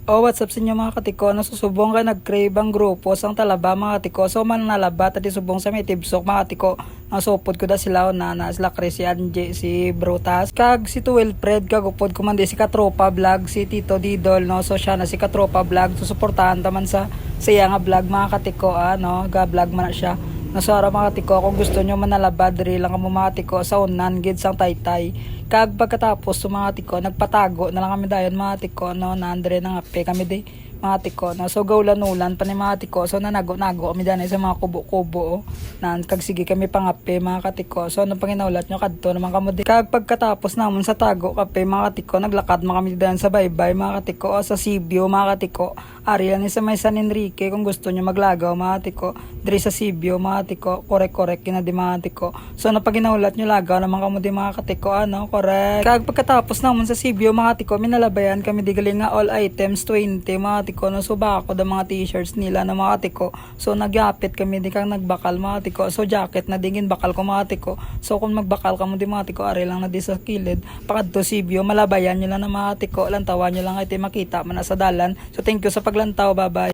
Oh, what's up sa inyo mga katiko? Nasusubong ka nag-crave ang grupo sang talaba mga katiko. So man nalabat at isubong sa may tibsok mga katiko. Nasupod ko da sila na sila Chris, si Anje, si Brutas. Kag si Wilfred kag upod ko man di si Katropa Vlog, si Tito Didol no. So siya na si Katropa Vlog. Susuportahan taman sa siya nga vlog mga katiko no. Ga vlog man na siya. Nasara mga tiko, kung gusto nyo manalabad, diri lang ang mga tiko sa unan, gid sang taytay. Kag pagkatapos sa mga tiko, nagpatago na lang kami dayon mga tiko, no, na andre nang ape kami di mga tiko, no. So gawlan-ulan pa ni mga tiko, so nanago-nago kami dyan sa mga kubo-kubo, nan kag sige kami pangape mga katiko. So ano panginaulat nyo kadto naman kamo di. Kag pagkatapos namon sa tago kape mga katiko, naglakad mga kami dyan sa baybay mga katiko, o sa Sibio mga katiko. Ari lang sa may San Enrique kung gusto nyo maglagaw mga tiko, diri sa Sibio mga tiko, korek kina di mga tiko. So ano pag ginaulat nyo lagaw naman kamo di mga katiko, ano, korek. Kag pagkatapos namon sa Sibio mga tiko, minalabayan kami di galing nga all items 20 mga tiko, no. So bako da mga t-shirts nila na mga tiko. So nagyapit kami di kang nagbakal mga tiko. So jacket na dingin bakal ko mga tiko. So kung magbakal ka mo di mga tiko, ari lang na di sa kilid. Pakadto Sibio, malabayan nyo lang na mga tiko, lantawan nyo lang ay makita man na sa dalan. So thank you sa paglantaw, bye bye.